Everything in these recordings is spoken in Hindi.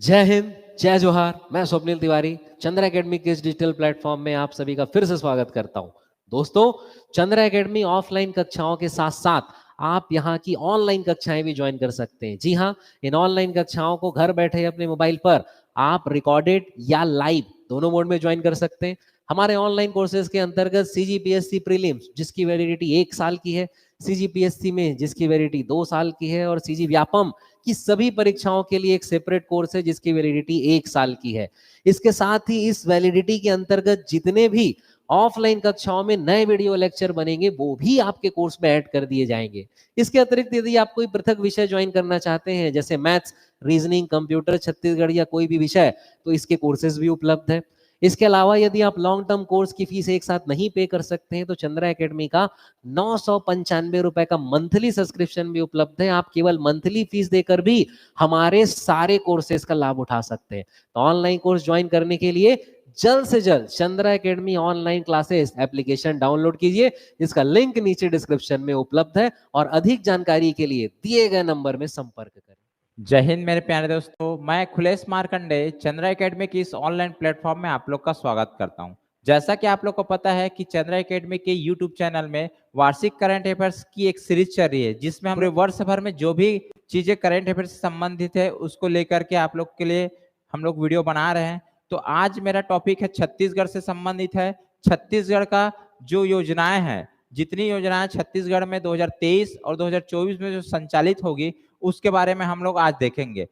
जय हिंद, जय जोहार। मैं स्वप्निल तिवारी चंद्र एकेडमी के इस डिजिटल प्लेटफॉर्म में आप सभी का फिर से स्वागत करता हूं। दोस्तों, चंद्र एकेडमी ऑफलाइन कक्षाओं के साथ साथ आप यहां की ऑनलाइन कक्षाएं भी ज्वाइन कर सकते हैं। जी हां, इन ऑनलाइन कक्षाओं को घर बैठे अपने मोबाइल पर आप रिकॉर्डेड या लाइव दोनों मोड में ज्वाइन कर सकते हैं। हमारे ऑनलाइन कोर्सेज के अंतर्गत सीजीपीएससी प्रीलिम्स जिसकी वैलिडिटी 1 साल की है, सीजीपीएससी में जिसकी वैलिडिटी 2 साल की है और सीजी व्यापम की सभी परीक्षाओं के लिए एक सेपरेट कोर्स है जिसकी वैलिडिटी 1 साल की है। इसके साथ ही इस वैलिडिटी के अंतर्गत जितने भी ऑफलाइन कक्षाओं में नए वीडियो लेक्चर बनेंगे वो भी आपके कोर्स में ऐड कर दिए जाएंगे। इसके अतिरिक्त यदि आप कोई पृथक विषय ज्वाइन करना चाहते हैं जैसे मैथ्स, रीजनिंग, कंप्यूटर, छत्तीसगढ़ या कोई भी विषय, तो इसके कोर्सेज भी उपलब्ध है। इसके अलावा यदि आप लॉन्ग टर्म कोर्स की फीस एक साथ नहीं पे कर सकते हैं तो चंद्रा एकेडमी का 995 रुपए का मंथली सब्सक्रिप्शन भी उपलब्ध है। आप केवल मंथली फीस देकर भी हमारे सारे कोर्सेज का लाभ उठा सकते हैं। तो ऑनलाइन कोर्स ज्वाइन करने के लिए जल्द से जल्द Chandra academy online classes application download कीजिए। इसका लिंक नीचे डिस्क्रिप्शन में उपलब्ध है और अधिक जानकारी के लिए दिए गए नंबर में संपर्क करें। जय हिंद मेरे प्यारे दोस्तों, मैं खुलेश मार्कंडे चंद्रा एकेडमी की इस ऑनलाइन प्लेटफॉर्म में आप लोग का स्वागत करता हूं। जैसा कि आप लोग को पता है कि चंद्रा एकेडमी के यूट्यूब चैनल में वार्षिक करंट अफेयर्स की एक सीरीज चल रही है जिसमें हम वर्ष भर में जो भी चीजें करंट अफेयर्स से संबंधित है उसको लेकर के आप लोग के लिए हम लोग वीडियो बना रहे हैं। तो आज मेरा टॉपिक है छत्तीसगढ़ से संबंधित है। छत्तीसगढ़ का जो योजनाएं हैं, जितनी योजनाएं छत्तीसगढ़ में 2023 और 2024 में जो संचालित होगी उसके बारे में हम लोग आज देखेंगे।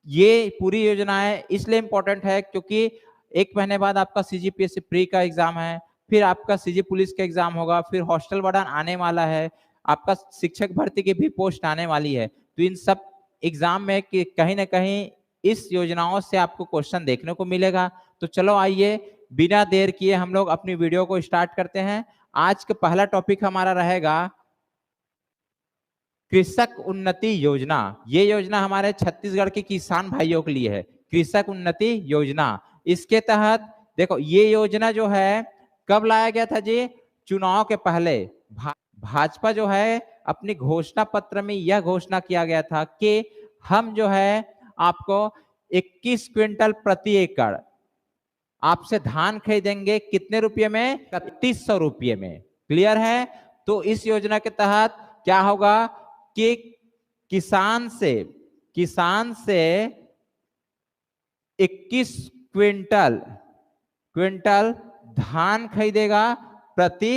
ये पूरी योजनाएं इसलिए इंपॉर्टेंट है क्योंकि 1 महीने बाद आपका सीजीपीएससी प्री का एग्जाम है, फिर आपका सीजी पुलिस का एग्जाम होगा, फिर हॉस्टल वार्डन आने वाला है, आपका शिक्षक भर्ती की भी पोस्ट आने वाली है। तो इन सब एग्जाम में कि कहीं ना कहीं इस योजनाओं से आपको क्वेश्चन देखने को मिलेगा। तो चलो आइए बिना देर किए हम लोग अपनी वीडियो को स्टार्ट करते हैं। आज का पहला टॉपिक हमारा रहेगा कृषक उन्नति योजना। ये योजना हमारे छत्तीसगढ़ के किसान भाइयों के लिए है, कृषक उन्नति योजना। इसके तहत देखो ये योजना जो है कब लाया गया था जी? चुनाव के पहले भाजपा जो है अपनी घोषणा पत्र में यह घोषणा किया गया था कि हम जो है आपको 21 क्विंटल प्रति एकड़ आपसे धान खरीदेंगे। कितने रुपये में? 3100 रुपये में। क्लियर है? तो इस योजना के तहत क्या होगा कि किसान से 21 क्विंटल धान खरीदेगा प्रति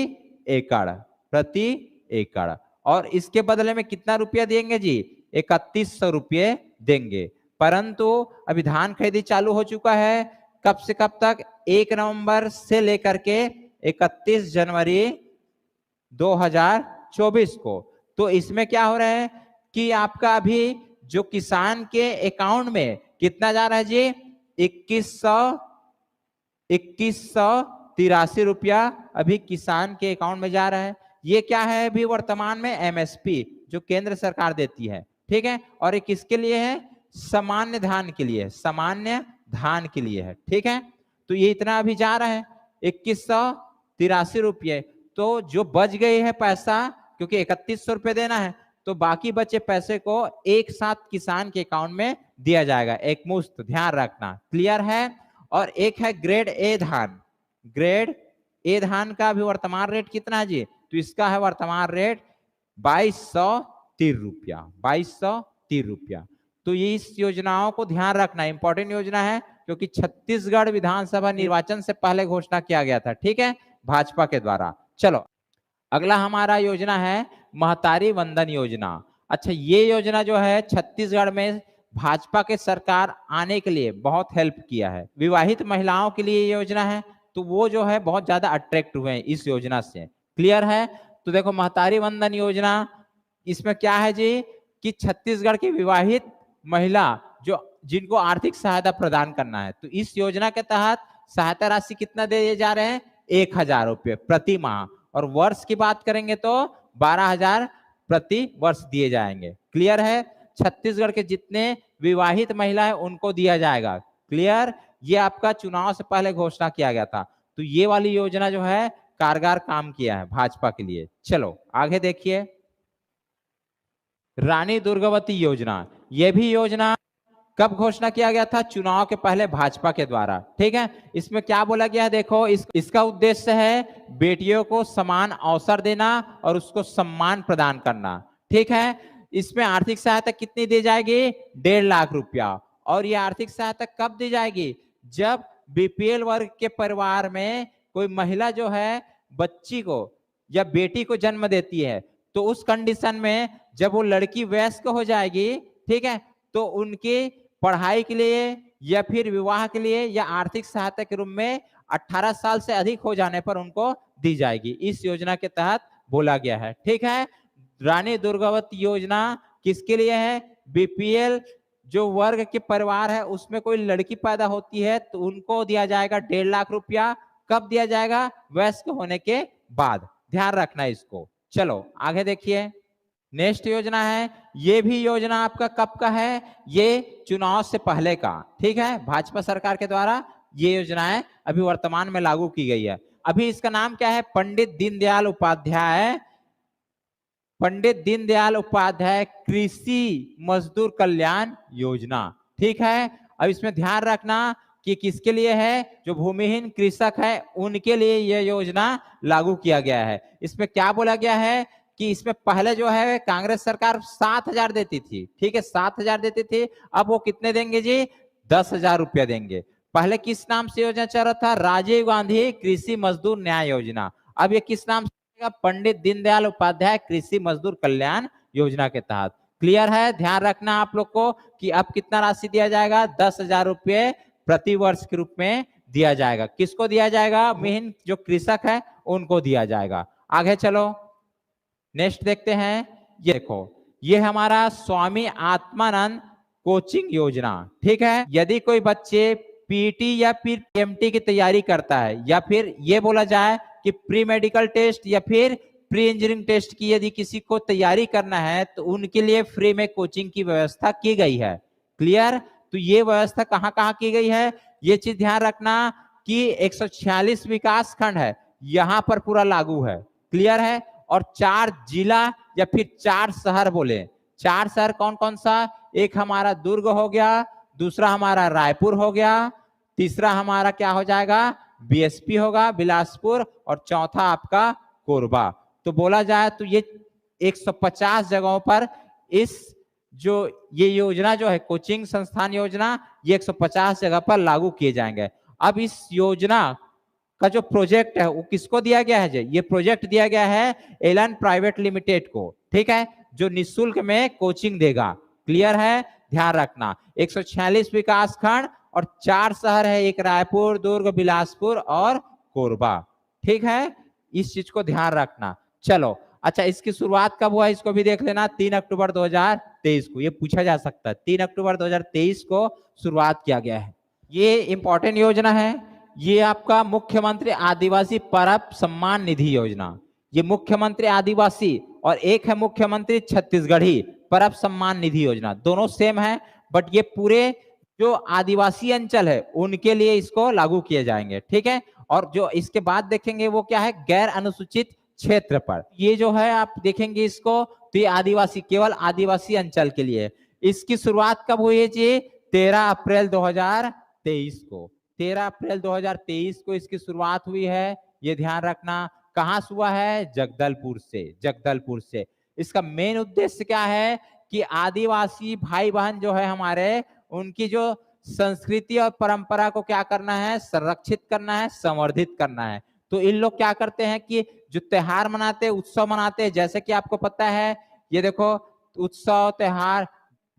एकड़ और इसके बदले में कितना रुपया देंगे जी? 3100 रुपये देंगे। परंतु अभी धान खरीदी चालू हो चुका है। कब से कब तक? 1 नवंबर से लेकर के 31 जनवरी 2024 को। तो इसमें क्या हो रहा है कि आपका अभी जो किसान के अकाउंट में कितना जा रहा है जी? 2183 रुपया अभी किसान के अकाउंट में जा रहा है। ये क्या है अभी वर्तमान में? एमएसपी जो केंद्र सरकार देती है, ठीक है। और ये किसके लिए है? सामान्य धान के लिए, सामान्य धान के लिए है, ठीक है। तो ये इतना अभी जा रहा है 2183 रुपये। तो जो बच गई है पैसा, क्योंकि 3100 रुपये देना है, तो बाकी बचे पैसे को एक साथ किसान के अकाउंट में दिया जाएगा, एक मुश्त। ध्यान रखना, क्लियर है। और एक है ग्रेड ए धान। ग्रेड ए धान का भी वर्तमान रेट कितना है जी? तो इसका है वर्तमान रेट 2230 रुपया, 2230 रुपया। तो ये इस योजनाओं को ध्यान रखना, इंपॉर्टेंट योजना है क्योंकि छत्तीसगढ़ विधानसभा निर्वाचन से पहले घोषणा किया गया था, ठीक है, भाजपा के द्वारा। चलो अगला हमारा योजना है महतारी वंदन योजना। अच्छा, ये योजना जो है छत्तीसगढ़ में भाजपा के सरकार आने के लिए बहुत हेल्प किया है। विवाहित महिलाओं के लिए ये योजना है, तो वो जो है बहुत ज्यादा अट्रैक्ट हुए हैं इस योजना से। क्लियर है? तो देखो महतारी वंदन योजना, इसमें क्या है जी कि छत्तीसगढ़ की विवाहित महिला जो जिनको आर्थिक सहायता प्रदान करना है, तो इस योजना के तहत सहायता राशि कितना दिए जा रहे हैं? 1000 रुपये प्रति माह। और वर्ष की बात करेंगे तो 12,000 प्रति वर्ष दिए जाएंगे। क्लियर है? छत्तीसगढ़ के जितने विवाहित महिला है उनको दिया जाएगा। क्लियर? ये आपका चुनाव से पहले घोषणा किया गया था। तो ये वाली योजना जो है कारगर काम किया है भाजपा के लिए। चलो आगे देखिए, रानी दुर्गावती योजना। ये भी योजना कब घोषणा किया गया था? चुनाव के पहले भाजपा के द्वारा। ठीक है, इसमें क्या बोला गया है? देखो, इसका उद्देश्य है बेटियों को समान अवसर देना और उसको सम्मान प्रदान करना। ठीक है, इसमें आर्थिक सहायता कितनी दी जाएगी? 1.5 लाख रुपया। और ये आर्थिक सहायता कब दी जाएगी? जब बीपीएल वर्ग के परिवार में कोई महिला जो है बच्ची को या बेटी को जन्म देती है, तो उस कंडीशन में जब वो लड़की वयस्क हो जाएगी, ठीक है, तो उनकी पढ़ाई के लिए या फिर विवाह के लिए या आर्थिक सहायता के रूप में 18 साल से अधिक हो जाने पर उनको दी जाएगी। इस योजना के तहत बोला गया है। ठीक है, रानी दुर्गावती योजना किसके लिए है? बीपीएल जो वर्ग के परिवार है उसमें कोई लड़की पैदा होती है तो उनको दिया जाएगा 1.5 लाख रुपया। कब दिया जाएगा? वयस्क होने के बाद। ध्यान रखना इसको। चलो आगे देखिए, नेक्स्ट योजना है। ये भी योजना आपका कब का है? ये चुनाव से पहले का। ठीक है, भाजपा सरकार के द्वारा ये योजनाएं अभी वर्तमान में लागू की गई है। अभी इसका नाम क्या है? पंडित दीनदयाल उपाध्याय कृषि मजदूर कल्याण योजना। ठीक है, अब इसमें ध्यान रखना कि किसके लिए है? जो भूमिहीन कृषक है उनके लिए यह योजना लागू किया गया है। इसमें क्या बोला गया है कि इसमें पहले जो है कांग्रेस सरकार 7,000 देती थी। ठीक है, 7,000 देती थी। अब वो कितने देंगे जी? 10,000 रुपया देंगे। पहले किस नाम से योजना चल रहा था? राजीव गांधी कृषि मजदूर न्याय योजना। अब ये किस नाम से? पंडित दीनदयाल उपाध्याय कृषि मजदूर कल्याण योजना के तहत। क्लियर है? ध्यान रखना आप लोग को कि अब कितना राशि दिया जाएगा? 10,000 रुपये प्रति वर्ष के रूप में दिया जाएगा। किसको दिया जाएगा? भूमिहीन जो कृषक है उनको दिया जाएगा। आगे चलो, नेक्स्ट देखते हैं। ये देखो, ये हमारा स्वामी आत्मानंद कोचिंग योजना। ठीक है, यदि कोई बच्चे पीटी या फिर एमटी की तैयारी करता है या फिर ये बोला जाए कि प्री मेडिकल टेस्ट या फिर प्री इंजीनियरिंग टेस्ट की यदि किसी को तैयारी करना है तो उनके लिए फ्री में कोचिंग की व्यवस्था की गई है। क्लियर? तो ये व्यवस्था कहाँ कहाँ की गई है? ये चीज ध्यान रखना कि 146 विकास खंड है, यहां पर पूरा लागू है। क्लियर है? और 4 जिला या फिर 4 शहर बोले। 4 शहर कौन कौन सा? एक हमारा दुर्ग हो गया, दूसरा हमारा रायपुर हो गया, तीसरा हमारा क्या हो जाएगा? बीएसपी होगा बिलासपुर, और चौथा आपका कोरबा। तो बोला जाए तो ये 150 जगहों पर इस जो ये योजना जो है कोचिंग संस्थान योजना, ये 150 जगह पर लागू किए जाएंगे। अब इस योजना का जो प्रोजेक्ट है वो किसको दिया गया है? ये प्रोजेक्ट दिया गया है एलन प्राइवेट लिमिटेड को। ठीक है, जो निःशुल्क में कोचिंग देगा। क्लियर है? ध्यान रखना, 146 विकास खंड और 4 शहर है, एक रायपुर, दुर्ग, बिलासपुर और कोरबा। ठीक है, इस चीज को ध्यान रखना। चलो अच्छा, इसकी शुरुआत कब हुआ इसको भी देख लेना। 3 अक्टूबर 2023 को, ये पूछा जा सकता है। 3 अक्टूबर 2023 को शुरुआत किया गया है। ये इंपॉर्टेंट योजना है। ये आपका मुख्यमंत्री आदिवासी परब सम्मान निधि योजना। ये मुख्यमंत्री आदिवासी और एक है मुख्यमंत्री छत्तीसगढ़ी परब सम्मान निधि योजना। दोनों सेम है, बट ये पूरे जो आदिवासी अंचल है उनके लिए इसको लागू किए जाएंगे। ठीक है, और जो इसके बाद देखेंगे वो क्या है? गैर अनुसूचित क्षेत्र पर। ये जो है आप देखेंगे इसको, तो ये आदिवासी, केवल आदिवासी अंचल के लिए। इसकी शुरुआत कब हुई है जी? 13 अप्रैल 2023 को। 13 अप्रैल 2023 को इसकी शुरुआत हुई है। ये ध्यान रखना। कहां से हुआ है? जगदलपुर से। जगदलपुर से। इसका मेन उद्देश्य क्या है कि आदिवासी भाई बहन जो है हमारे, उनकी जो संस्कृति और परंपरा को क्या करना है? संरक्षित करना है, संवर्धित करना है। तो इन लोग क्या करते हैं कि जो त्योहार मनाते हैं, उत्सव मनाते हैं, जैसे कि आपको पता है, ये देखो उत्सव त्योहार,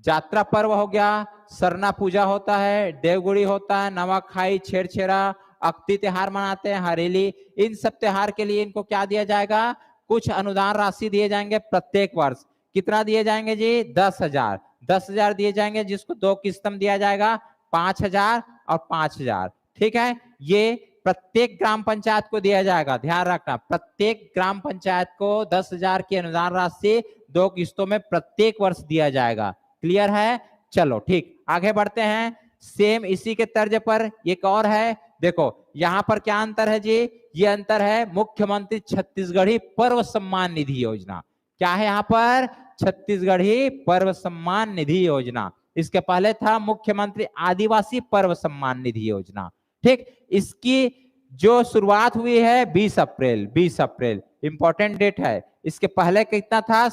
यात्रा पर्व हो गया, सरना पूजा होता है, देवगुड़ी होता है, नवाखाई, छेरछेरा, अक्ति त्योहार मनाते हैं, हरेली। इन सब त्योहार के लिए इनको क्या दिया जाएगा? कुछ अनुदान राशि दिए जाएंगे प्रत्येक वर्ष। कितना दिए जाएंगे जी? 10,000। 10,000 दिए जाएंगे, जिसको 2 किस्त में दिया जाएगा, 5,000 और 5,000। ठीक है, ये प्रत्येक ग्राम पंचायत को दिया जाएगा। ध्यान रखना, प्रत्येक ग्राम पंचायत को 10,000 की अनुदान राशि 2 किस्तों में प्रत्येक वर्ष दिया जाएगा। क्लियर है? चलो ठीक, आगे बढ़ते हैं। सेम इसी के तर्ज पर एक और है। देखो यहां पर क्या अंतर है जी? ये अंतर है मुख्यमंत्री छत्तीसगढ़ी पर्व सम्मान निधि योजना। क्या है यहाँ पर? छत्तीसगढ़ी पर्व सम्मान निधि योजना। इसके पहले था मुख्यमंत्री आदिवासी पर्व सम्मान निधि योजना। ठीक, इसकी जो शुरुआत हुई है 20 अप्रैल इंपॉर्टेंट डेट है। इसके पहले कितना था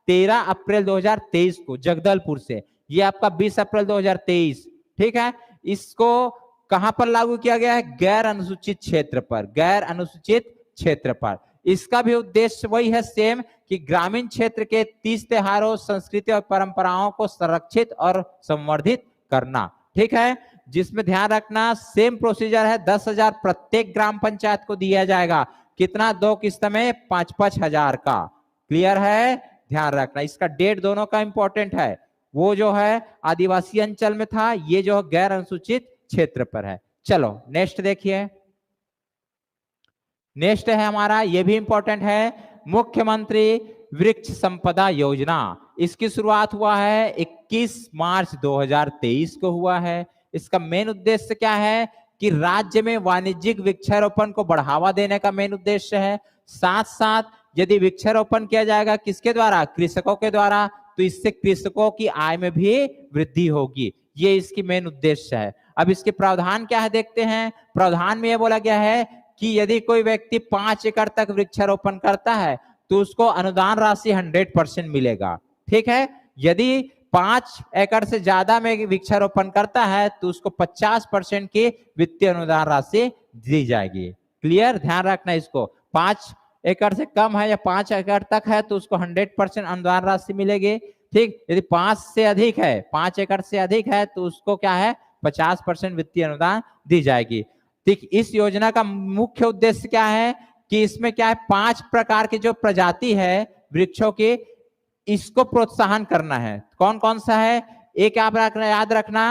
13 अप्रैल 2023 को जगदलपुर से, ये आपका 20 अप्रैल 2023। ठीक है, इसको कहां पर लागू किया गया है? गैर अनुसूचित क्षेत्र पर, गैर अनुसूचित क्षेत्र पर। इसका भी उद्देश्य वही है सेम कि ग्रामीण क्षेत्र के 30 त्योहारों, संस्कृति और परंपराओं को संरक्षित और संवर्धित करना। ठीक है, जिसमें ध्यान रखना सेम प्रोसीजर है, 10,000 प्रत्येक ग्राम पंचायत को दिया जाएगा। कितना? 2 किस्त में 5-5 हजार का। क्लियर है? ध्यान रखना, इसका डेट दोनों का इंपॉर्टेंट है। वो जो है आदिवासी अंचल में था, ये जो गैर अनुसूचित क्षेत्र पर है। चलो नेक्स्ट देखिए, नेक्स्ट है हमारा, ये भी इंपॉर्टेंट है, मुख्यमंत्री वृक्ष संपदा योजना। इसकी शुरुआत हुआ है 21 मार्च 2023 को हुआ है। इसका मेन उद्देश्य क्या है कि राज्य में वाणिज्यिक वृक्षारोपण को बढ़ावा देने का मेन उद्देश्य है। साथ साथ यदि वृक्षारोपण किया जाएगा किसके द्वारा? कृषकों के द्वारा, तो इससे कृषकों की आय में भी वृद्धि होगी। ये इसकी मेन उद्देश्य है। अब इसके प्रावधान क्या है देखते हैं। प्रावधान में यह बोला गया है कि यदि कोई व्यक्ति 5 एकड़ तक वृक्षारोपण करता है तो उसको अनुदान राशि 100% मिलेगा। ठीक है, यदि 5 एकड़ से ज्यादा में वृक्षारोपण करता है तो उसको 50% की वित्तीय अनुदान राशि दी जाएगी। क्लियर? ध्यान रखना इसको, 5 एकड़ से कम है या 5 एकड़ तक है तो उसको 100% अनुदान राशि मिलेगी। ठीक, यदि 5 से अधिक है, 5 एकड़ से अधिक है तो उसको क्या है 50% वित्तीय अनुदान दी जाएगी। ठीक, इस योजना का मुख्य उद्देश्य क्या है कि इसमें क्या है 5 प्रकार की जो प्रजाति है वृक्षों की, इसको प्रोत्साहन करना है। कौन कौन सा है? एक आप रखना, याद रखना,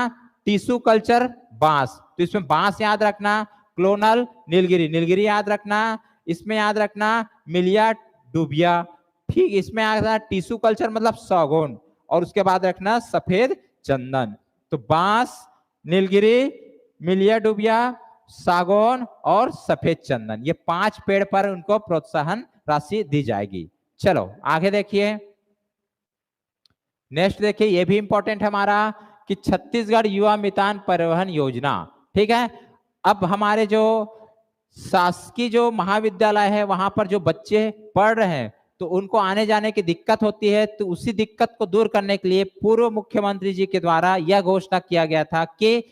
टिश्यू कल्चर बांस, तो इसमें बांस याद रखना। क्लोनल नीलगिरी याद रखना। इसमें याद रखना मिलिया डुबिया। ठीक, इसमें याद रखना टिश्यू कल्चर मतलब सागौन, और उसके बाद रखना सफेद चंदन। तो बांस, नीलगिरी, मिलिया डुबिया, सागौन और सफेद चंदन, ये 5 पेड़ पर उनको प्रोत्साहन राशि दी जाएगी। चलो आगे देखिए, नेक्स्ट देखिए, ये भी इंपॉर्टेंट है हमारा कि छत्तीसगढ़ युवा मितान परिवहन योजना। ठीक है, अब हमारे जो शासकीय जो महाविद्यालय है वहां पर जो बच्चे पढ़ रहे हैं तो उनको आने जाने की दिक्कत होती है, तो उसी दिक्कत को दूर करने के लिए पूर्व मुख्यमंत्री जी के द्वारा यह घोषणा किया गया था कि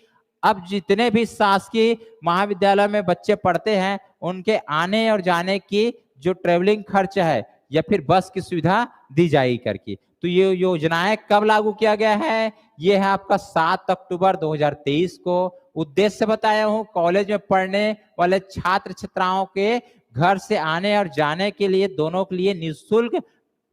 अब जितने भी शासकीय महाविद्यालय में बच्चे पढ़ते हैं उनके आने और जाने की जो ट्रेवलिंग खर्च है या फिर बस की सुविधा दी जाएगी करके। तो ये योजनाएं कब लागू किया गया है? ये है आपका 7 अक्टूबर 2023 को। उद्देश्य बताया हूं, कॉलेज में पढ़ने वाले छात्र छात्राओं के घर से आने और जाने के लिए दोनों के लिए निःशुल्क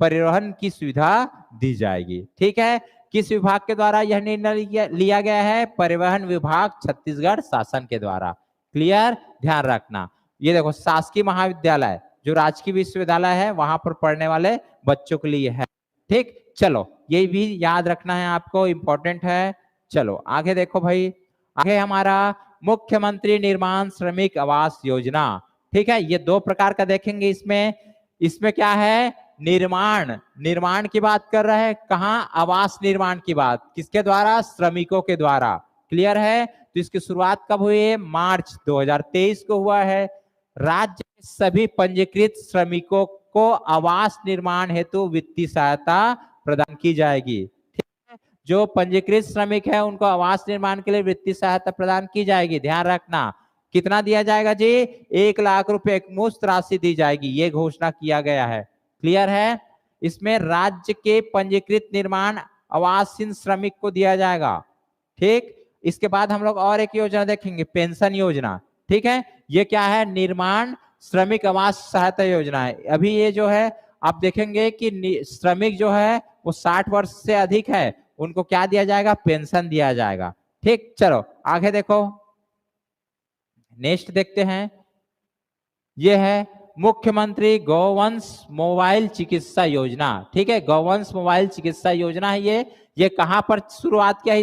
परिवहन की सुविधा दी जाएगी। ठीक है, किस विभाग के द्वारा यह निर्णय लिया गया है? परिवहन विभाग छत्तीसगढ़ शासन के द्वारा। क्लियर? ध्यान रखना, ये देखो शासकीय महाविद्यालय जो राजकीय विश्वविद्यालय है वहां पर पढ़ने वाले बच्चों के लिए है। ठीक, चलो ये भी याद रखना है आपको, इंपॉर्टेंट है। चलो आगे देखो भाई, आगे हमारा मुख्यमंत्री निर्माण श्रमिक आवास योजना। ठीक है, ये 2 प्रकार का देखेंगे। इसमें क्या है? निर्माण की बात कर रहे हैं। कहां? आवास निर्माण की बात, किसके द्वारा? श्रमिकों के द्वारा। क्लियर है? तो इसकी शुरुआत कब हुई है? मार्च 2023 को हुआ है। राज्य के सभी पंजीकृत श्रमिकों को आवास निर्माण हेतु वित्तीय सहायता प्रदान की जाएगी। ठीक है, जो पंजीकृत श्रमिक है उनको आवास निर्माण के लिए वित्तीय सहायता प्रदान की जाएगी। ध्यान रखना, कितना दिया जाएगा जी? 1 लाख रुपए एक मुश्त राशि दी जाएगी, ये घोषणा किया गया है। क्लियर है? इसमें राज्य के पंजीकृत निर्माण आवासीन श्रमिक को दिया जाएगा। ठीक, इसके बाद हम लोग और एक योजना देखेंगे, पेंशन योजना। ठीक है, ये क्या है? निर्माण श्रमिक आवास सहायता योजना है। अभी ये जो है आप देखेंगे कि श्रमिक जो है वो 60 वर्ष से अधिक है, उनको क्या दिया जाएगा? पेंशन दिया जाएगा। ठीक, चलो आगे देखो, नेक्स्ट देखते हैं। ये है मुख्यमंत्री गौवंश मोबाइल चिकित्सा योजना। ठीक है, गौवंश मोबाइल चिकित्सा योजना है ये कहां पर शुरुआत किया है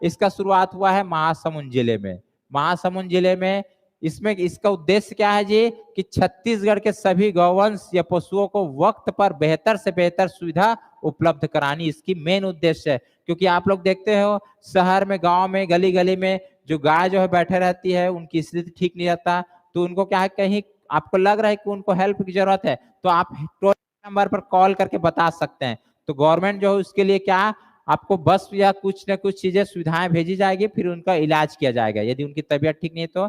इसका शुरुआत हुआ है महासमुंद जिले में। महासमुंद जिले में इसमें इसका उद्देश्य क्या है जी कि छत्तीसगढ़ के सभी गौवंश या पशुओं को वक्त पर बेहतर से बेहतर सुविधा उपलब्ध करानी इसकी मेन उद्देश्य है। क्योंकि आप लोग देखते हो शहर में, गांव में, गली गली में जो गाय जो है बैठे रहती है, उनकी स्थिति ठीक नहीं रहता, तो उनको क्या है, कहीं आपको लग रहा है कि उनको हेल्प की जरूरत है, तो आप टोल नंबर पर कॉल करके बता सकते हैं। तो गवर्नमेंट जो है उसके लिए क्या, आपको बस या कुछ न कुछ चीजें सुविधाएं भेजी जाएगी, फिर उनका इलाज किया जाएगा यदि उनकी तबीयत ठीक नहीं है तो।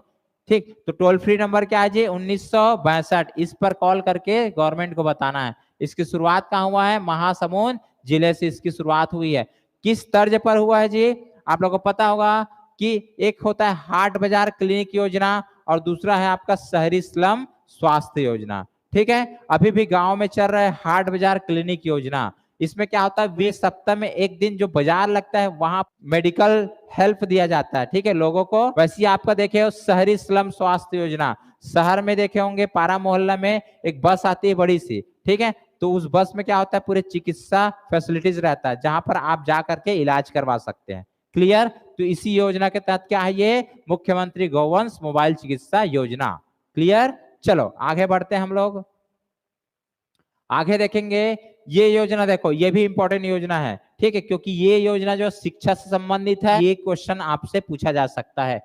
ठीक, तो टोल फ्री नंबर क्या है जी 1962, इस पर कॉल करके गवर्नमेंट को बताना है। इसकी शुरुआत कहाँ हुआ है, महासमुंद जिले से इसकी शुरुआत हुई है। किस तर्ज पर हुआ है जी, आप लोगों को पता होगा कि एक होता है हाट बाजार क्लिनिक योजना और दूसरा है आपका शहरी स्लम स्वास्थ्य योजना। ठीक है, अभी भी गांव में चल रहा है हाट बाजार क्लिनिक योजना। इसमें क्या होता है, 20 सप्ताह में एक दिन जो बाजार लगता है वहां मेडिकल हेल्प दिया जाता है, ठीक है, लोगों को। वैसे ही आपका देखे हो शहरी स्लम स्वास्थ्य योजना, शहर में देखे होंगे पारा मोहल्ला में एक बस आती है बड़ी सी, ठीक है, तो उस बस में क्या होता है, पूरे चिकित्सा फैसिलिटीज रहता है जहां पर आप जा करके इलाज करवा सकते हैं। क्लियर, तो इसी योजना के तहत क्या है, ये मुख्यमंत्री गौवंश मोबाइल चिकित्सा योजना। क्लियर, चलो आगे बढ़ते हैं हम लोग। आगे देखेंगे ये योजना, देखो ये भी इंपॉर्टेंट योजना है, ठीक है, क्योंकि ये योजना जो शिक्षा से संबंधित है, ये क्वेश्चन आपसे पूछा जा सकता है।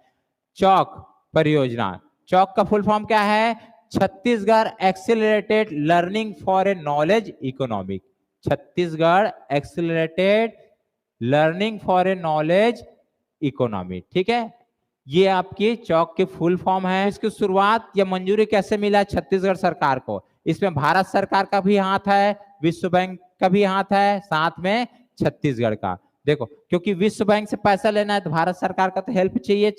चौक परियोजना, चौक का फुल फॉर्म क्या है, Chhattisgarh accelerated learning for a knowledge economic. Chhattisgarh accelerated learning for a knowledge economy, ठीक है, ये आपकी चौक की फुल फॉर्म है। इसकी शुरुआत या मंजूरी कैसे मिला छत्तीसगढ़ सरकार को, इसमें भारत सरकार का भी हाथ है, विश्व बैंक का भी हाथ है, साथ में छत्तीसगढ़ का। देखो क्योंकि विश्व बैंक से पैसा लेना है तो भारत सरकार का तो हेल्प चाहिए,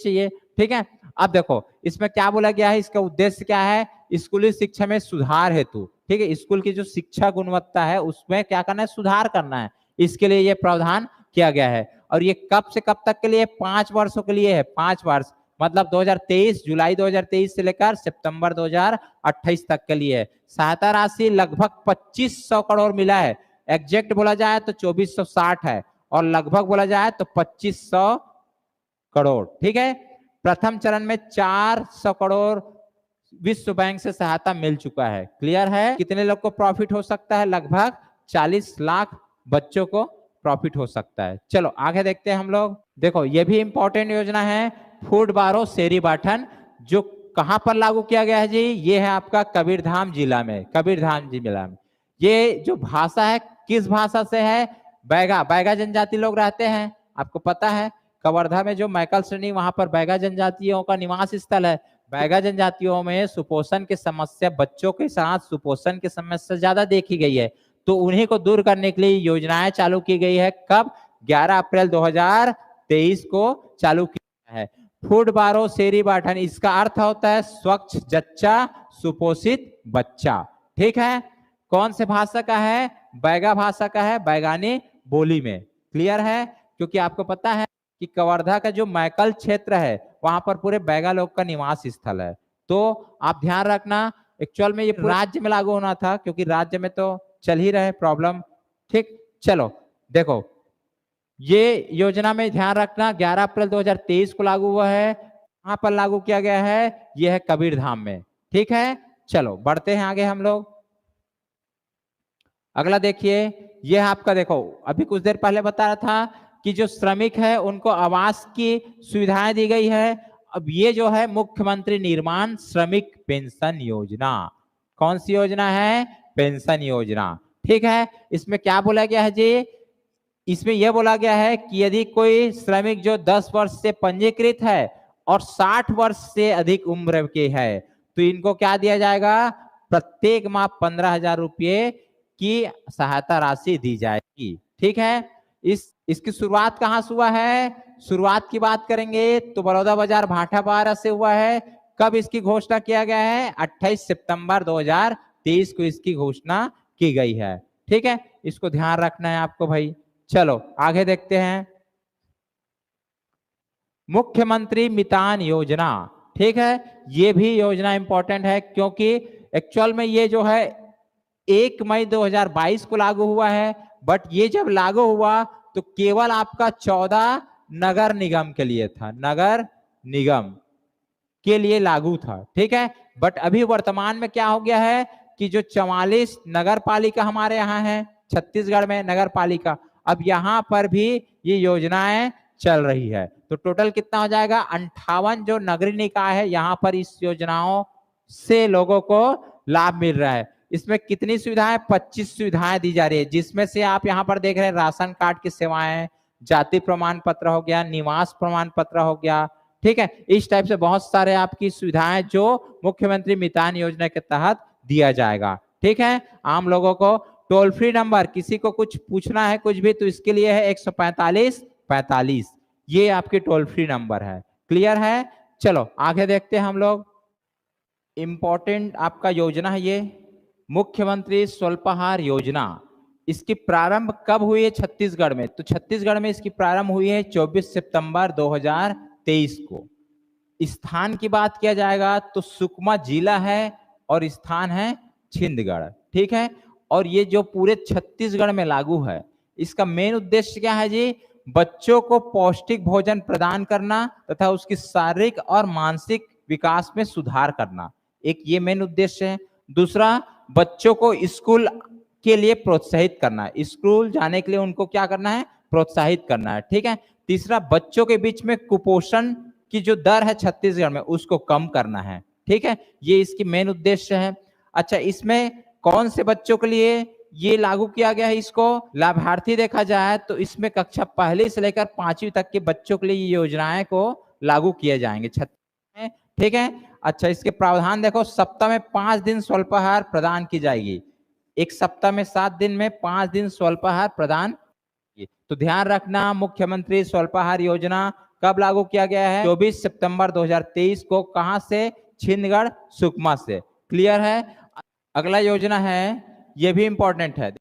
ठीक है। अब देखो इसमें क्या बोला गया है, इसका उद्देश्य क्या है, स्कूली शिक्षा में सुधार हेतु, ठीक है, स्कूल की जो शिक्षा गुणवत्ता है उसमें क्या करना है, सुधार करना है, इसके लिए ये प्रावधान किया गया है। और ये कब से कब तक के लिए, 5 वर्षों के लिए है, 5 वर्ष, मतलब 2023 जुलाई 2023 से लेकर सितंबर 2028 तक के लिए। सहायता राशि लगभग 2500 करोड़ मिला है, एग्जैक्ट बोला जाए तो 2460 है, और लगभग बोला जाए तो 2500 करोड़, ठीक है। प्रथम चरण में 400 करोड़ विश्व बैंक से सहायता मिल चुका है। क्लियर है, कितने लोग को प्रॉफिट हो सकता है, लगभग 40 लाख बच्चों को प्रॉफिट हो सकता है। चलो आगे देखते हैं हम लोग। देखो ये भी इंपॉर्टेंट योजना है, फूड बारो शेरी बाठन, जो कहां पर लागू किया गया है जी, ये है आपका कबीरधाम जिला में, कबीरधाम जिला में। ये जो भाषा है किस भाषा से है, बैगा, बैगा जनजाति लोग रहते हैं, आपको पता है कवर्धा में जो मैकल श्रेणी, वहां पर बैगा जनजातियों का निवास स्थल है। बैगा जनजातियों में सुपोषण की समस्या, बच्चों के साथ सुपोषण की समस्या ज्यादा देखी गई है, तो उन्हीं को दूर करने के लिए योजनाएं चालू की गई है। कब, 11 अप्रैल 2023 को चालू किया है। फूड बारो शेरी बाठन, इसका अर्थ होता है स्वच्छ जच्चा सुपोषित बच्चा, ठीक है। कौन से भाषा का है, बैगा भाषा का है, बैगानी बोली में। क्लियर है, क्योंकि आपको पता है कि कवर्धा का जो मैकल क्षेत्र है वहां पर पूरे बैगा लोग का निवास स्थल है, तो आप ध्यान रखना। एक्चुअल में ये राज्य में लागू होना था, क्योंकि राज्य में तो चल ही रहे प्रॉब्लम, ठीक। चलो देखो ये योजना में ध्यान रखना, 11 अप्रैल 2023 को लागू हुआ है, कहां पर लागू किया गया है, यह है कबीरधाम में, ठीक है। चलो बढ़ते हैं आगे हम लोग। अगला देखिए, यह आपका, देखो अभी कुछ देर पहले बता रहा था कि जो श्रमिक है उनको आवास की सुविधाएं दी गई है। अब ये जो है मुख्यमंत्री निर्माण श्रमिक पेंशन योजना, कौन सी योजना है, पेंशन योजना, ठीक है। इसमें क्या बोला गया है जी, इसमें यह बोला गया है कि यदि कोई श्रमिक जो 10 वर्ष से पंजीकृत है और 60 वर्ष से अधिक उम्र के है, तो इनको क्या दिया जाएगा, प्रत्येक माह 15,000 रुपये की सहायता राशि दी जाएगी, ठीक है। इसकी शुरुआत कहां से हुआ है, शुरुआत की बात करेंगे तो बड़ौदा बाजार भाटापारा से हुआ है। कब इसकी घोषणा किया गया है, 28 सितंबर 2023 को इसकी घोषणा की गई है, ठीक है, इसको ध्यान रखना है आपको भाई। चलो आगे देखते हैं, मुख्यमंत्री मितान योजना, ठीक है, ये भी योजना इंपॉर्टेंट है, क्योंकि एक्चुअल में ये जो है 1 मई 2022 को लागू हुआ है, बट ये जब लागू हुआ तो केवल आपका 14 नगर निगम के लिए था, नगर निगम, के लिए लागू था, ठीक है। बट अभी वर्तमान में क्या हो गया है कि जो 44 नगर पालिका हमारे यहाँ है छत्तीसगढ़ में नगर पालिका, अब यहाँ पर भी ये योजनाएं चल रही है। तो टोटल कितना हो जाएगा 58 जो नगरीय निकाय है यहाँ पर इस योजनाओं से लोगों को लाभ मिल रहा है। इसमें कितनी सुविधाएं 25 सुविधाएं दी जा रही है, जिसमें से आप यहाँ पर देख रहे हैं राशन कार्ड की सेवाएं, जाति प्रमाण पत्र हो गया, निवास प्रमाण पत्र हो गया, ठीक है। इस टाइप से बहुत सारे आपकी सुविधाएं जो मुख्यमंत्री मितान योजना के तहत दिया जाएगा, ठीक है। आम लोगों को टोल फ्री नंबर, किसी को कुछ पूछना है कुछ भी तो इसके लिए है 145 45, ये आपके टोल फ्री नंबर है। क्लियर है। चलो आगे देखते हैं हम लोग। इंपॉर्टेंट आपका योजना है ये मुख्यमंत्री स्वल्पाहार योजना। इसकी प्रारंभ कब हुई है छत्तीसगढ़ में? तो छत्तीसगढ़ में इसकी प्रारंभ हुई है 24 सितंबर 2023 को। स्थान की बात किया जाएगा तो सुकमा जिला है और स्थान है छिंदगढ़, ठीक है। और ये जो पूरे छत्तीसगढ़ में लागू है, इसका मेन उद्देश्य क्या है जी? बच्चों को पौष्टिक भोजन प्रदान करना तथा उसकी शारीरिक और मानसिक विकास में सुधार करना, एक ये मेन उद्देश्य है। दूसरा, बच्चों को स्कूल के लिए प्रोत्साहित करना, स्कूल जाने के लिए उनको क्या करना है? प्रोत्साहित करना है, ठीक है। तीसरा, बच्चों के बीच में कुपोषण की जो दर है छत्तीसगढ़ में उसको कम करना है, ठीक है। ये इसकी मेन उद्देश्य है। अच्छा, इसमें कौन से बच्चों के लिए ये लागू किया गया है? इसको लाभार्थी देखा जाए तो इसमें कक्षा पहली से लेकर 5वीं तक के बच्चों के लिए ये योजनाएं को लागू किए जाएंगे छत्तीसगढ़ में, ठीक है। अच्छा, इसके प्रावधान देखो, सप्ताह में 5 दिन स्वल्पाहार प्रदान की जाएगी, एक सप्ताह में 7 दिन में 5 दिन स्वल्पाहार प्रदान। तो ध्यान रखना, मुख्यमंत्री स्वल्पाहार योजना कब लागू किया गया है? 24 सितंबर 2023 को। कहां से? छिंदगढ़ सुकमा से। क्लियर है। अगला योजना है, ये भी इंपॉर्टेंट है।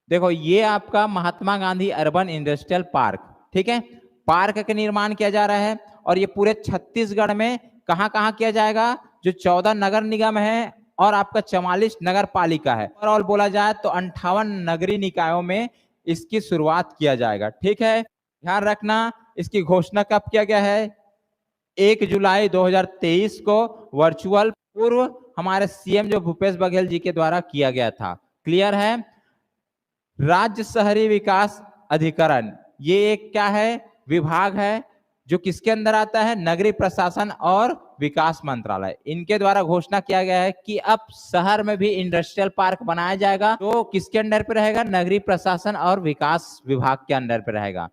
देखो, ये आपका Mahatma Gandhi urban industrial park, ठीक है। पार्क का निर्माण किया जा रहा है और ये पूरे छत्तीसगढ़ में कहां कहां किया जाएगा? जो 14 नगर निगम है और आपका 44 नगर पालिका है, ओवरऑल बोला जाए तो 58 नगरीय निकायों में इसकी शुरुआत किया जाएगा, ठीक है। ध्यान रखना, इसकी घोषणा कब किया गया है? 1 जुलाई 2023 को वर्चुअल पूर्व हमारे सीएम जो भूपेश बघेल जी के द्वारा किया गया था। क्लियर है। राज्य शहरी विकास अधिकरण, ये एक क्या है? विभाग है जो किसके अंदर आता है? नगरीय प्रशासन और विकास मंत्रालय, इनके द्वारा घोषणा किया गया है कि अब शहर में भी इंडस्ट्रियल पार्क बनाया जाएगा। तो किसके अंडर पे रहेगा? नगरीय प्रशासन और विकास विभाग के अंडर पे रहेगा।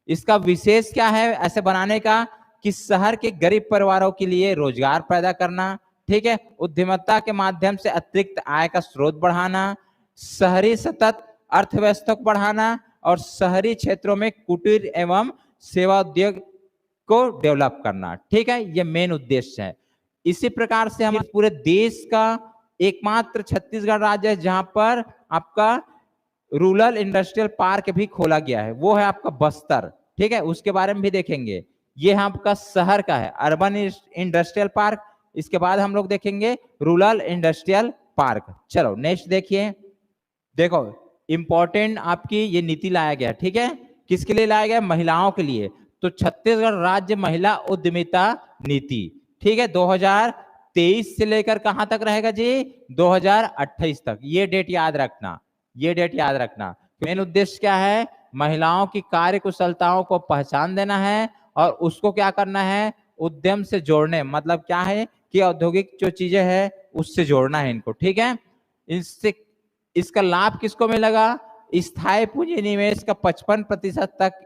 इसका विशेष क्या है ऐसे बनाने का? कि शहर के गरीब परिवारों के लिए रोजगार पैदा करना, ठीक है। उद्यमिता के माध्यम से अतिरिक्त आय का स्रोत बढ़ाना, शहरी सतत अर्थव्यवस्था को बढ़ाना और शहरी क्षेत्रों में कुटीर एवं सेवा उद्योग को डेवलप करना, ठीक है। ये मेन उद्देश्य है। इसी प्रकार से हम पूरे देश का एकमात्र छत्तीसगढ़ राज्य है जहां पर आपका रूरल इंडस्ट्रियल पार्क भी खोला गया है, वो है आपका बस्तर, ठीक है। उसके बारे में भी देखेंगे। ये आपका शहर का है अर्बन इंडस्ट्रियल पार्क। इसके बाद हम लोग देखेंगे रूरल इंडस्ट्रियल पार्क। चलो नेक्स्ट देखिए। देखो, इंपॉर्टेंट आपकी ये नीति लाया गया, ठीक है। किसके लिए लाया गया? महिलाओं के लिए। तो छत्तीसगढ़ राज्य महिला उद्यमिता नीति, ठीक है, 2023 से लेकर कहां तक रहेगा जी? 2028 तक। ये डेट याद रखना, ये डेट याद रखना। मेन उद्देश्य क्या है? महिलाओं की कार्य कुशलताओं को पहचान देना है और उसको क्या करना है? उद्यम से जोड़ने, मतलब क्या है कि औद्योगिक जो चीजें हैं उससे जोड़ना है इनको, ठीक है। इससे इसका लाभ किसको मिलेगा? स्थायी पूंजी निवेश का 55% तक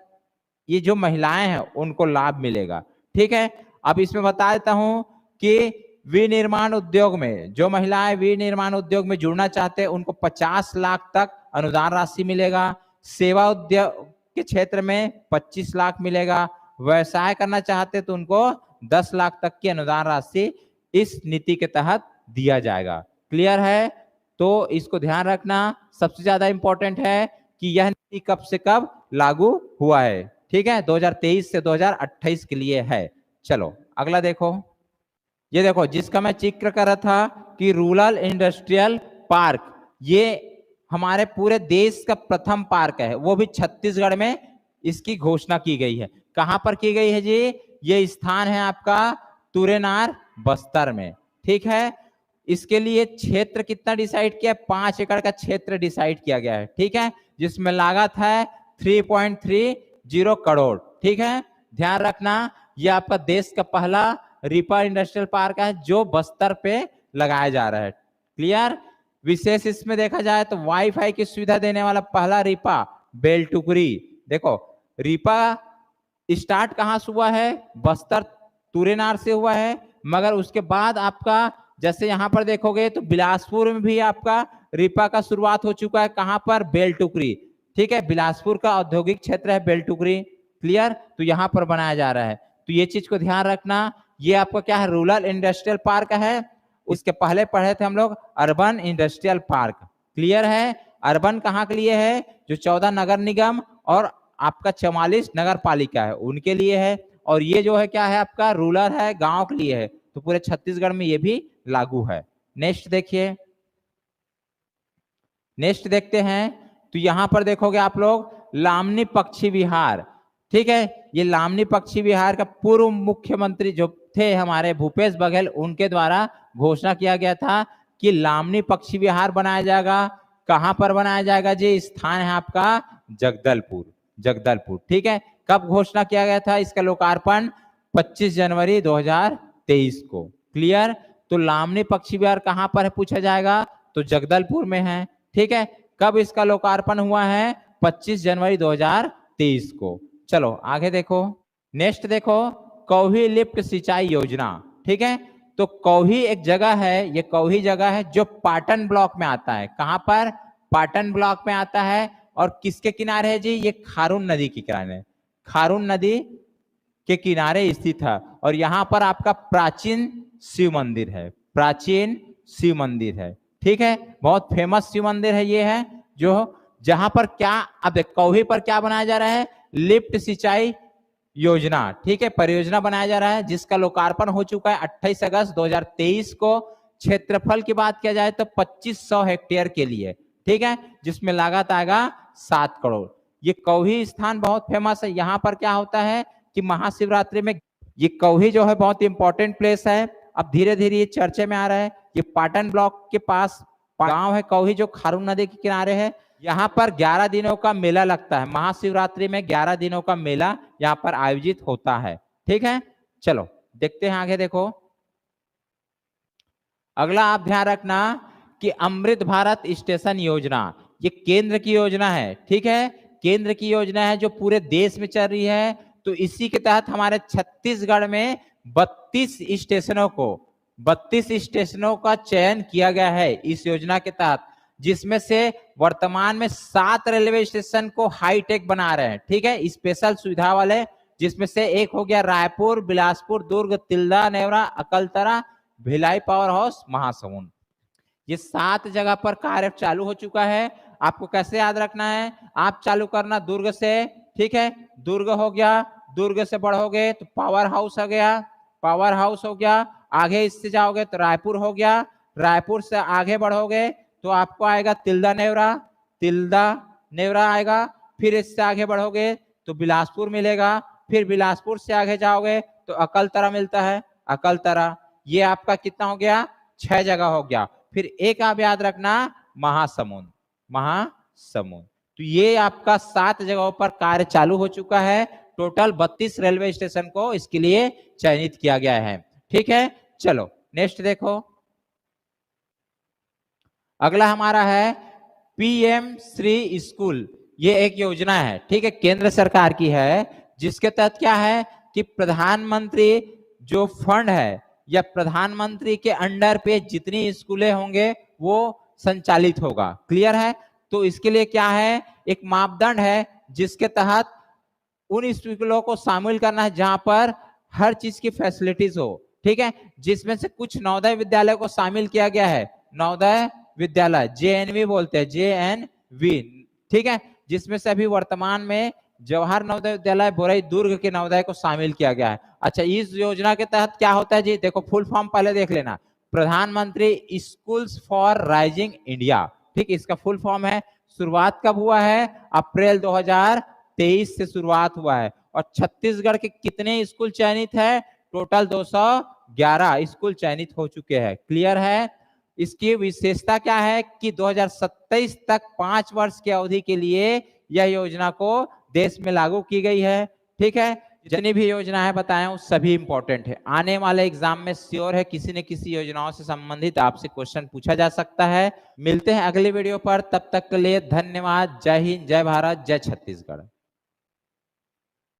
ये जो महिलाएं हैं उनको लाभ मिलेगा, ठीक है। अब इसमें बता देता हूं कि विनिर्माण उद्योग में जो महिलाएं विनिर्माण उद्योग में जुड़ना चाहते हैं उनको 50 लाख तक अनुदान राशि मिलेगा। सेवा उद्योग के क्षेत्र में 25 लाख मिलेगा। व्यवसाय करना चाहते तो उनको 10 लाख तक की अनुदान राशि इस नीति के तहत दिया जाएगा। क्लियर है। तो इसको ध्यान रखना। सबसे ज्यादा इंपॉर्टेंट है कि यह नीति कब से कब लागू हुआ है, ठीक है। 2023 से 2028 के लिए है। चलो अगला देखो। ये देखो, जिसका मैं जिक्र कर रहा था कि रूरल इंडस्ट्रियल पार्क, ये हमारे पूरे देश का प्रथम पार्क है, वो भी छत्तीसगढ़ में इसकी घोषणा की गई है। कहां पर की गई है जी? ये स्थान है आपका तुरेनार बस्तर में। ठीक है, इसके लिए क्षेत्र कितना डिसाइड किया? 5 एकड़ का क्षेत्र डिसाइड किया गया है। ठीक है, जिसमें लागत है 3.30 करोड़। ठीक है, ध्यान रखना ये आपका देश का पहला रिपा इंडस्ट्रियल पार्क है जो बस्तर पे लगाया जा रहा है। क्लियर? विशेष इसमें देखा जाए तो वाईफाई की सुविधा देने वाला पहला रिपा बेलटुकरी। देखो रिपा स्टार्ट कहां से हुआ है? बस्तर तुरेनार से हुआ है, मगर उसके बाद आपका जैसे यहां पर देखोगे तो बिलासपुर में भी आपका रिपा का शुरुआत हो चुका है। कहां पर? बेलटुकरी। ठीक है, बिलासपुर का औद्योगिक क्षेत्र है बेलटुकरी। क्लियर? तो यहां पर बनाया जा रहा है। तो ये चीज को ध्यान रखना, ये आपका क्या है? रूरल इंडस्ट्रियल पार्क है। उसके पहले पढ़े थे हम लोग अर्बन इंडस्ट्रियल पार्क। क्लियर है? अर्बन कहाँ के लिए है? जो 14 नगर निगम और आपका 44 नगर पालिका है उनके लिए है। और ये जो है क्या है? आपका रूरल है, गांव के लिए है। तो पूरे छत्तीसगढ़ में ये भी लागू है। नेक्स्ट देखिए, नेक्स्ट देखते हैं। तो यहां पर देखोगे आप लोग लामनी पक्षी विहार। ठीक है, ये लामनी पक्षी विहार का पूर्व मुख्यमंत्री जो थे हमारे भूपेश बघेल, उनके द्वारा घोषणा किया गया था कि लामनी पक्षी विहार बनाया जाएगा। कहां पर बनाया जाएगा जी? स्थान है आपका जगदलपुर। जगदलपुर। ठीक है, कब घोषणा किया गया था इसका लोकार्पण? 25 जनवरी 2023 को। क्लियर? तो लामनी पक्षी विहार कहां पर है पूछा जाएगा तो जगदलपुर में है। ठीक है, कब इसका लोकार्पण हुआ है? 25 जनवरी 2023 को। चलो आगे देखो, नेक्स्ट देखो कौही लिफ्ट सिंचाई योजना। ठीक है, तो कौही एक जगह है, ये कौही जगह है जो पाटन ब्लॉक में आता है। कहां पर? पाटन ब्लॉक में आता है। और किसके किनारे है जी? ये खारून नदी के किनारे। खारून नदी के किनारे स्थित है। और यहां पर आपका प्राचीन शिव मंदिर है। प्राचीन शिव मंदिर है। ठीक है, बहुत फेमस शिव मंदिर है ये है, जो जहां पर क्या अब देख कौही पर क्या बनाया जा रहा है? लिफ्ट सिंचाई योजना। ठीक है, परियोजना बनाया जा रहा है जिसका लोकार्पण हो चुका है 28 अगस्त 2023 को। क्षेत्रफल की बात किया जाए तो 2500 हेक्टेयर के लिए। ठीक है, जिसमें लागत आएगा 7 करोड़। ये कौही स्थान बहुत फेमस है। यहाँ पर क्या होता है कि महाशिवरात्रि में ये कौही जो है बहुत इंपॉर्टेंट प्लेस है। अब धीरे धीरे ये चर्चे में आ रहा है। ये पाटन ब्लॉक के पास गांव है कौही जो खारून नदी के किनारे है। यहाँ पर 11 दिनों का मेला लगता है। महाशिवरात्रि में 11 दिनों का मेला यहाँ पर आयोजित होता है। ठीक है, चलो देखते हैं आगे। देखो अगला आप ध्यान रखना कि अमृत भारत स्टेशन योजना, ये केंद्र की योजना है। ठीक है, केंद्र की योजना है जो पूरे देश में चल रही है। तो इसी के तहत हमारे छत्तीसगढ़ में 32 स्टेशनों का चयन किया गया है इस योजना के तहत, जिसमें से वर्तमान में 7 रेलवे स्टेशन को हाईटेक बना रहे हैं। ठीक है, स्पेशल सुविधा वाले, जिसमें से एक हो गया रायपुर, बिलासपुर, दुर्ग, तिल्दा, नेवरा, अकलतरा, भिलाई पावर हाउस, महासमुंद। ये 7 जगह पर कार्य चालू हो चुका है। आपको कैसे याद रखना है? आप चालू करना दुर्ग से। ठीक है, दुर्ग हो गया, दुर्ग से बढ़ोगे तो पावर हाउस हो गया, पावर हाउस हो गया। आगे इससे जाओगे तो रायपुर हो गया, रायपुर से आगे बढ़ोगे तो आपको आएगा तिल्दा नेवरा, तिल्दा नेवरा आएगा। फिर इससे आगे बढ़ोगे तो बिलासपुर मिलेगा, फिर बिलासपुर से आगे जाओगे तो अकलतरा मिलता है, अकलतरा। ये आपका कितना हो गया? 6 जगह हो गया। फिर एक आप याद रखना महासमुंद, महासमुंद। तो ये आपका 7 जगहों पर कार्य चालू हो चुका है। टोटल 32 रेलवे स्टेशन को इसके लिए चयनित किया गया है। ठीक है, चलो नेक्स्ट देखो। अगला हमारा है पीएम श्री स्कूल। ये एक योजना है। ठीक है, केंद्र सरकार की है, जिसके तहत क्या है कि प्रधानमंत्री जो फंड है या प्रधानमंत्री के अंडर पे जितनी स्कूलें होंगे वो संचालित होगा। क्लियर है? तो इसके लिए क्या है? एक मापदंड है जिसके तहत उन स्कूलों को शामिल करना है जहां पर हर चीज की फैसिलिटीज हो। ठीक है, जिसमें से कुछ नवोदय विद्यालय को शामिल किया गया है। नवोदय विद्यालय JNV बोलते हैं, JNV। ठीक है, जिसमें से अभी वर्तमान में जवाहर नवोदय विद्यालय बोरई दुर्ग के नवोदय को शामिल किया गया है। अच्छा, इस योजना के तहत क्या होता है जी? देखो फुल फॉर्म पहले देख लेना, प्रधानमंत्री स्कूल्स फॉर राइजिंग इंडिया। ठीक, इसका फुल फॉर्म है। शुरुआत कब हुआ है? अप्रैल 2023 से शुरुआत हुआ है। और छत्तीसगढ़ के कितने स्कूल चयनित है? टोटल 11 स्कूल चयनित हो चुके हैं। क्लियर है? इसकी विशेषता क्या है कि 2027 तक 5 वर्ष की अवधि के लिए यह योजना को देश में लागू की गई है। ठीक है, जितनी भी योजना है बताए हूं सभी इंपॉर्टेंट है। आने वाले एग्जाम में श्योर है किसी न किसी योजनाओं से संबंधित आपसे क्वेश्चन पूछा जा सकता है। मिलते हैं अगले वीडियो पर, तब तक के लिए धन्यवाद। जय हिंद, जय भारत, जय छत्तीसगढ़।